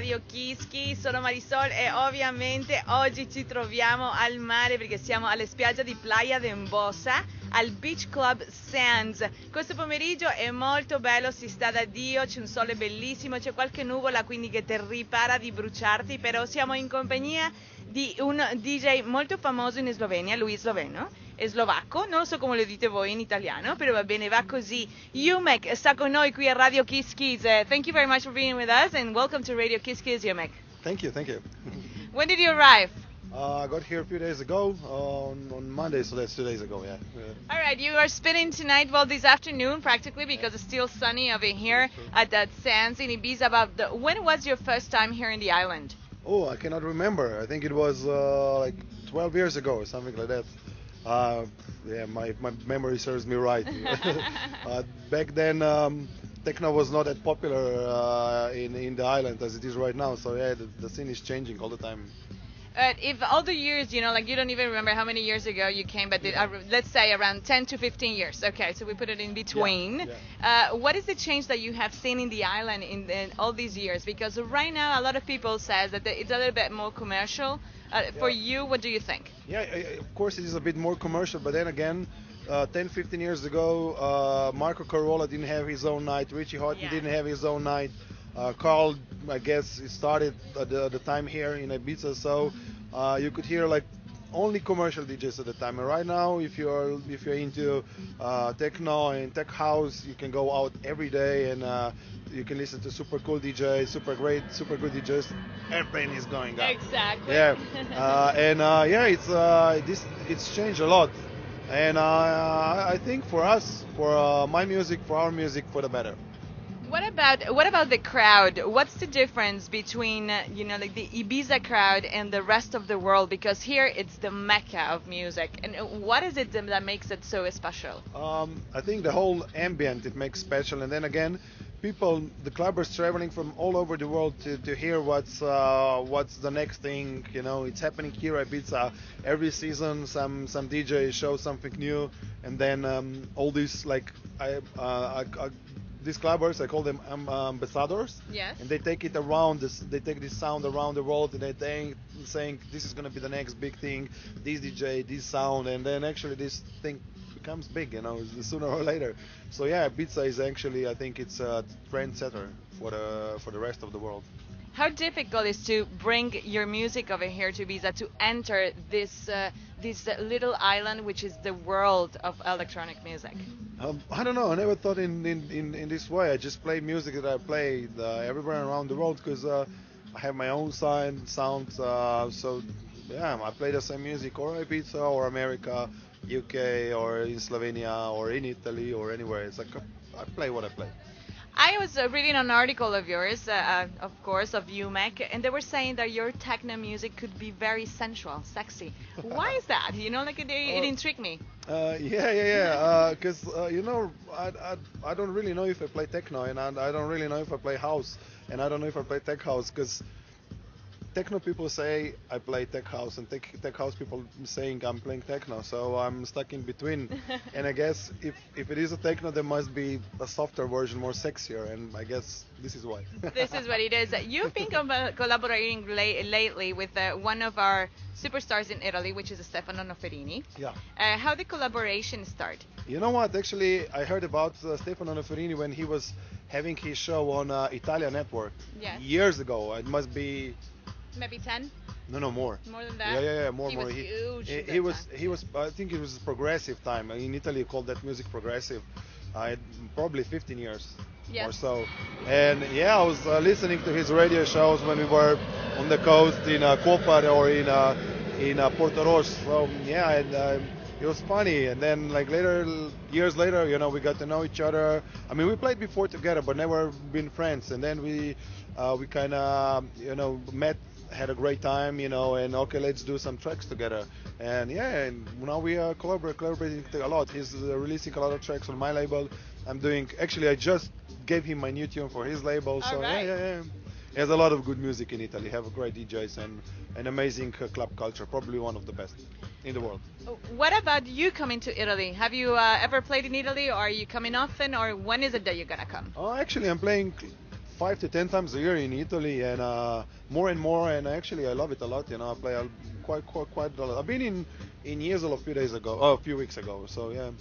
Radio Kiss Kiss, sono Marisol e ovviamente oggi ci troviamo al mare perché siamo alle spiagge di Playa d'Embosa al Beach Club Sands. Questo pomeriggio è molto bello, si sta da Dio, c'è un sole bellissimo, c'è qualche nuvola quindi che ti ripara di bruciarti, però siamo in compagnia di un DJ molto famoso in Slovenia, lui è sloveno, è slovacco, non so come lo dite voi in italiano, però va bene, va così. Umek sta con noi qui a Radio Kiss Kiss. Thank you very much for being with us and welcome to Radio Kiss Kiss, Umek. Thank you. When did you arrive? I got here a few days ago, on Monday, so that's 2 days ago, yeah. All right, you are spending tonight, well, this afternoon practically, because it's still sunny over here at that Sands in Ibiza. When was your first time here in the island? Oh, I cannot remember. I think it was like 12 years ago or something like that. Yeah, my memory serves me right. Back then, techno was not that popular in the island as it is right now. So yeah, the scene is changing all the time. If all the years, like you don't even remember how many years ago you came, but let's say around 10 to 15 years. Okay, so we put it in between. Yeah. What is the change that you have seen in the island in all these years? Because right now a lot of people says that it's a little bit more commercial. For you, what do you think? Yeah, of course it is a bit more commercial, but then again, 10, 15 years ago, Marco Carola didn't have his own night, Richie Houghton didn't have his own night. Carl, I guess, he started at the time here in Ibiza, so you could hear like only commercial DJs at the time. And right now, if you're into techno and tech house, you can go out every day and you can listen to super cool DJs, super good DJs. Airplane is going up. Exactly. Yeah, it's changed a lot, and I think for us, for my music, for our music, for the better. What about the crowd? What's the difference between like the Ibiza crowd and the rest of the world? Because here it's the mecca of music, and what is it that makes it so special? I think the whole ambient it makes special, and then again, people, the clubbers traveling from all over the world to hear what's the next thing. It's happening here at Ibiza every season. Some DJ shows something new, and then all these these clubbers, I call them ambassadors. Yes. And they take it around. They take this sound around the world, and they saying this is going to be the next big thing. This DJ, this sound, and then actually this thing becomes big, sooner or later. So yeah, Ibiza is actually, I think it's a trendsetter for the rest of the world. How difficult is to bring your music over here to Ibiza to enter this little island, which is the world of electronic music? I don't know. I never thought in this way. I just play music that I played everywhere around the world because I have my own sound. So yeah, I play the same music or Ibiza or America, UK or in Slovenia or in Italy or anywhere. It's like I play what I play. I was reading an article of yours, of course, of Umek, and they were saying that your techno music could be very sensual, sexy. Why is that? It intrigued me. Because I don't really know if I play techno, and I don't really know if I play house, and I don't know if I play tech house, because techno people say I play tech house, and tech house people saying I'm playing techno, so I'm stuck in between. And I guess if it is a techno, there must be a softer version, more sexier, and I guess this is why. This is what it is. You've been collaborating lately with one of our superstars in Italy, which is Stefano Noferini. Yeah. How did collaboration start? You know what? Actually, I heard about Stefano Noferini when he was having his show on Italia Network years ago. It must be maybe 10? No, more. More than that? Yeah, more. He was huge. He was. I think it was progressive time. In Italy, you call that music progressive. Probably 15 years or so. And yeah, I was listening to his radio shows when we were on the coast in Kopar or in Porto Rosso. So yeah, and it was funny. And then years later, we got to know each other. I mean, we played before together, but never been friends. And then we kind of met. Had a great time, and okay, let's do some tracks together. And yeah, and now we are collaborating a lot. He's releasing a lot of tracks on my label. I just gave him my new tune for his label. So right. Yeah. He has a lot of good music in Italy. Have great DJs and an amazing club culture. Probably one of the best in the world. What about you coming to Italy? Have you ever played in Italy, or are you coming often, or when is it that you're gonna come? Oh, actually, I'm playing 5 to 10 times a year in Italy, and more and more. And actually, I love it a lot. I play quite a lot. I've been in Jesolo a few weeks ago. So yeah,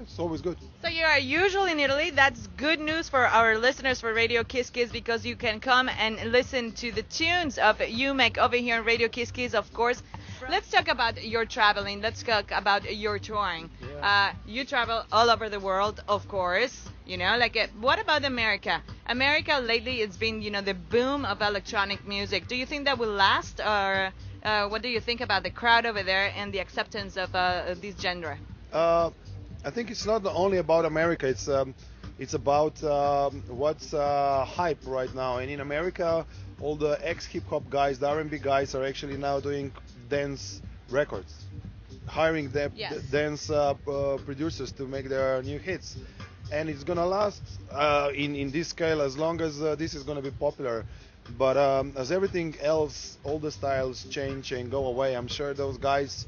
it's always good. So you are usually in Italy. That's good news for our listeners for Radio Kiss Kiss, because you can come and listen to the tunes of Umek over here on Radio Kiss Kiss, of course. Let's talk about your traveling. Let's talk about your touring. Yeah. You travel all over the world, of course. What about America? America lately, it's been, the boom of electronic music. Do you think that will last, or what do you think about the crowd over there and the acceptance of this genre? I think it's not only about America. It's about what's hype right now. And in America, all the ex-hip hop guys, the R&B guys, are actually now doing dance records, hiring dance producers to make their new hits. And it's gonna last in this scale as long as this is gonna be popular. But as everything else, all the styles change and go away. I'm sure those guys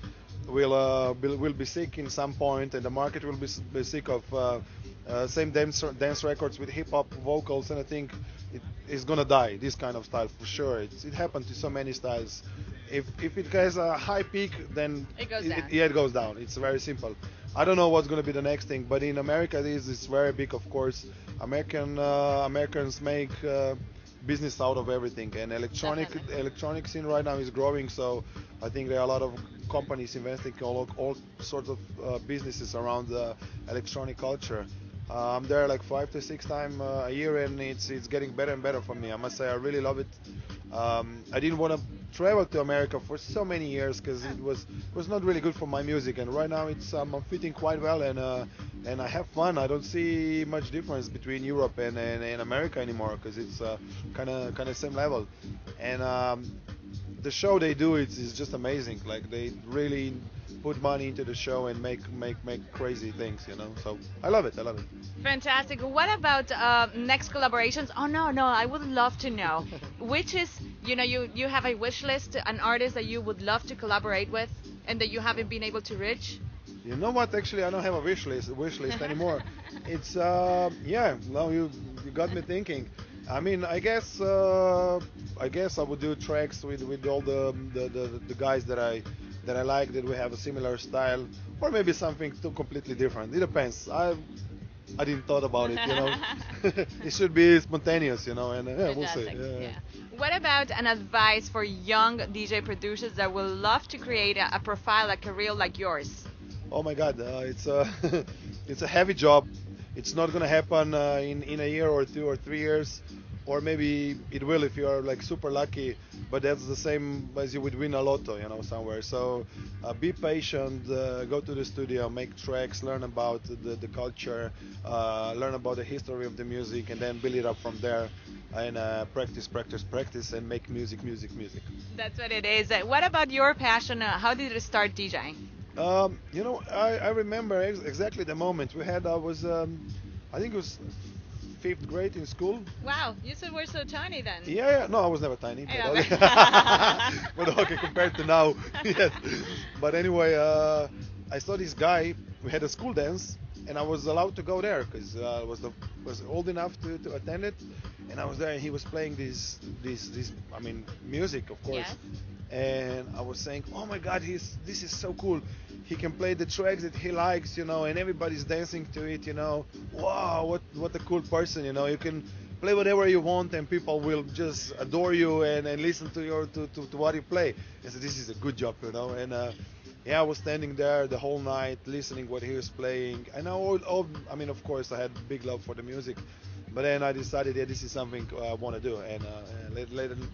will be sick in some point, and the market will be sick of same dance records with hip hop vocals. And I think it is gonna die. This kind of style for sure. It happened to so many styles. If it has a high peak, then it goes down. It goes down. It's very simple. I don't know what's going to be the next thing, but in America this is very big, of course. Americans make business out of everything, and electronic scene right now is growing. So I think there are a lot of companies investing all sorts of businesses around the electronic culture. I'm there like 5 to 6 times a year, and it's getting better and better for me. I must say I really love it. I didn't want to travel to America for so many years because it was not really good for my music, and right now I'm fitting quite well, and I have fun. I don't see much difference between Europe and America anymore, because it's kind of same level. And the show they do is just amazing. Like, they really put money into the show and make crazy things, So I love it. Fantastic. What about next collaborations? Oh no, I would love to know. Which is, you have a wish list, an artist that you would love to collaborate with and that you haven't been able to reach? You know what? Actually, I don't have a wish list anymore. It's now you got me thinking. I mean, I guess I would do tracks with all the guys that I like, that we have a similar style, or maybe something completely different. It depends. I didn't thought about it, It should be spontaneous, and we'll see. Yeah. What about an advice for young DJ producers that will love to create a profile, a career like yours? Oh my God, it's a heavy job. It's not gonna happen in a year or 2 or 3 years, or maybe it will if you are like super lucky. But that's the same as you would win a lotto, somewhere. So be patient, go to the studio, make tracks, learn about the culture, learn about the history of the music, and then build it up from there. And practice, and make music. That's what it is. What about your passion? How did you start DJing? I remember exactly the moment we had. I think it was 5th grade in school. Wow, you said we're so tiny then. Yeah. No, I was never tiny. But okay, compared to now, yes. But anyway, I saw this guy. We had a school dance, and I was allowed to go there because I was old enough to attend it. And I was there, and he was playing this music, of course. Yes. And I was saying, oh my God, this is so cool. He can play the tracks that he likes, and everybody's dancing to it, Wow, what a cool person, You can play whatever you want, and people will just adore you and listen to what you play. I said, this is a good job, And I was standing there the whole night listening what he was playing. And of course, I had big love for the music. But then I decided, this is something I want to do, and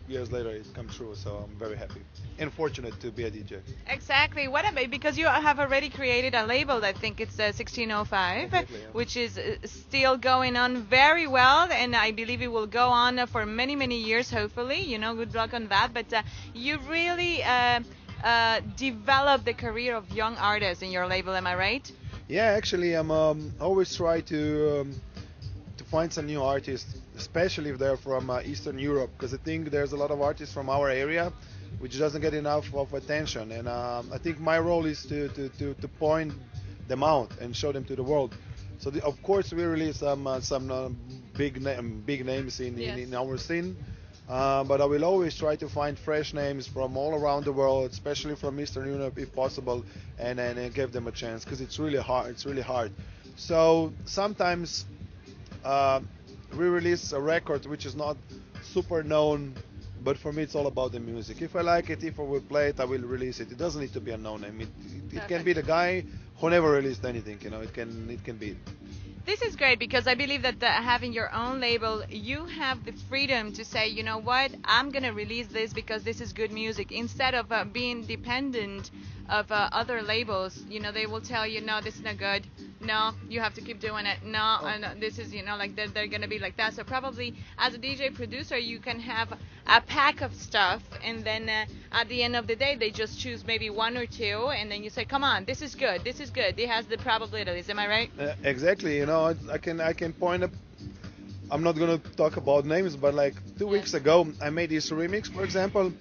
years later it come true. So I'm very happy and fortunate to be a DJ. Exactly. What about, because you have already created a label, I think it's 1605, exactly, yeah. Which is still going on very well, and I believe it will go on for many, many years, hopefully. Good luck on that. But you really develop the career of young artists in your label, am I right? Yeah, actually, I'm always try to find some new artists, especially if they're from Eastern Europe, because I think there's a lot of artists from our area which doesn't get enough of attention, and I think my role is to point them out and show them to the world. So of course we release some big names in our scene. But I will always try to find fresh names from all around the world, especially from Eastern Europe if possible, and give them a chance because it's really hard. It's really hard. So sometimes we release a record which is not super known, but for me it's all about the music. If I like it, if I will play it, I will release it. It doesn't need to be a known name. It can be the guy who never released anything. You know, it can be. This is great because I believe that having your own label, you have the freedom to say, you know what, I'm going to release this because this is good music. Instead of being dependent of other labels, you know, they will tell you, no, this is not good. No, you have to keep doing it. No, this is, you know, like they're going to be like that. So probably as a DJ producer, you can have a pack of stuff, and then at the end of the day, they just choose maybe one or two, and then you say, come on, this is good. This is good. It has the probabilities. Am I right? Exactly. You know, I can point up. I'm not going to talk about names, but like 2 weeks ago, I made this remix, for example,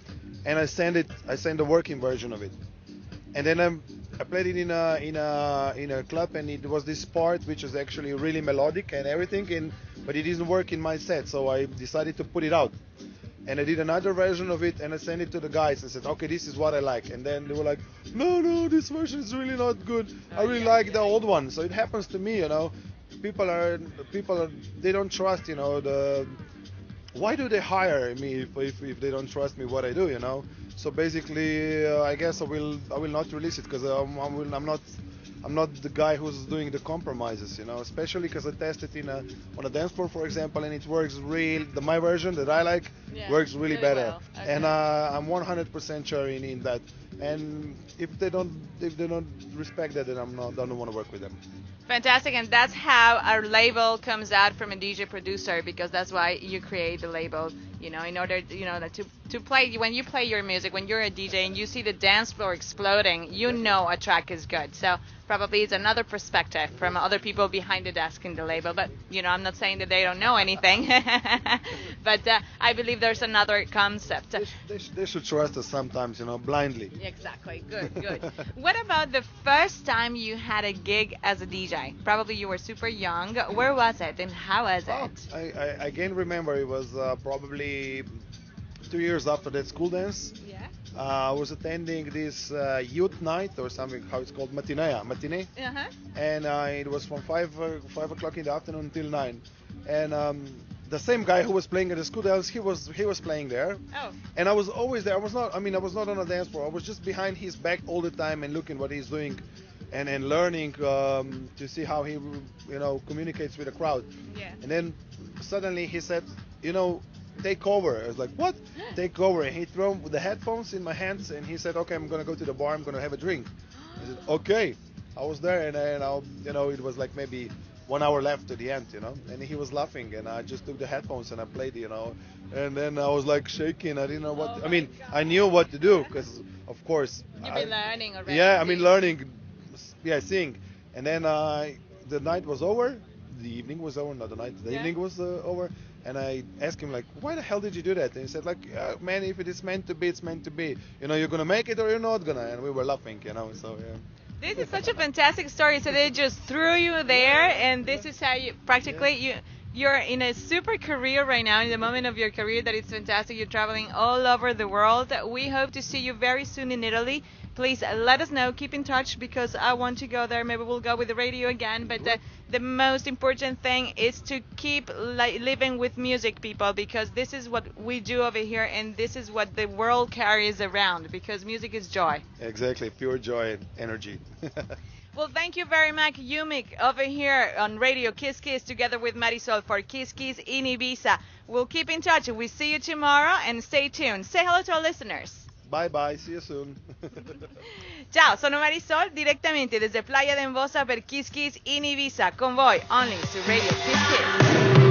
and I sent the working version of it, and then I played it in a club, and it was this part which was actually really melodic and everything, but it didn't work in my set, so I decided to put it out. And I did another version of it, and I sent it to the guys and said, okay, this is what I like. And then they were like, no, this version is really not good. I really like the old one. So it happens to me, you know. People are they don't trust, you know, why do they hire me if they don't trust me what I do, you know? So basically, I guess I will not release it because I'm not the guy who's doing the compromises, you know. Especially because I tested on a dance floor, for example, and it works my version that I like works really better, well. Okay. and I'm 100% sure in that. And if they don't respect that, then I don't want to work with them. Fantastic, and that's how our label comes out from a DJ producer, because that's why you create the label, you know, in order, you know, to play, when you play your music, when you're a DJ and you see the dance floor exploding, you know a track is good. So probably it's another perspective from other people behind the desk in the label, but, you know, I'm not saying that they don't know anything, but I believe there's another concept. They should trust us sometimes, you know, blindly. Exactly, good. What about the first time you had a gig as a DJ? Probably you were super young. Where was it and how was it? I again remember it was probably 2 years after that school dance. Yeah. I was attending this youth night or something, how it's called, matinee, Uh-huh. and it was from 5 o'clock in the afternoon until 9. And the same guy who was playing at the school dance, he was playing there. Oh. And I was always there. I was not on a dance floor. I was just behind his back all the time and looking what he's doing, and learning to see how he, you know, communicates with the crowd. Yeah. And then suddenly he said, you know, take over. I was like, what? Take over. And he threw the headphones in my hands, and he said, okay, I'm gonna go to the bar. I'm gonna have a drink. I said, okay. I was there, and you know, it was like maybe 1 hour left to the end, you know, and he was laughing, and I just took the headphones and I played, you know, and then I was like shaking. I didn't know what. I mean, God. I knew what to do because, of course. You've been learning already. Yeah, I mean, learning. Yeah, sing. And then the night was over. The evening was over, not the night. The evening was over. And I asked him, like, why the hell did you do that? And he said, like, man, if it is meant to be, it's meant to be. You know, you're going to make it or you're not going to. And we were laughing, you know, so, yeah. This is such a fantastic story. So they just threw you there, and this is how you practically you're in a super career right now, in the moment of your career that it's fantastic. You're traveling all over the world. We hope to see you very soon in Italy. Please let us know. Keep in touch because I want to go there. Maybe we'll go with the radio again. But the most important thing is to keep living with music, people, because this is what we do over here, and this is what the world carries around, because music is joy. Exactly. Pure joy and energy. Well, thank you very much, Umek, over here on Radio Kiss Kiss, together with Marisol for Kiss Kiss in Ibiza. We'll keep in touch. We'll see you tomorrow, and stay tuned. Say hello to our listeners. Bye bye, see you soon. Ciao, sono Marisol, direttamente desde Playa d'Embosa per Kiss Kiss in Ibiza, con voi, only su Radio Kiss Kiss.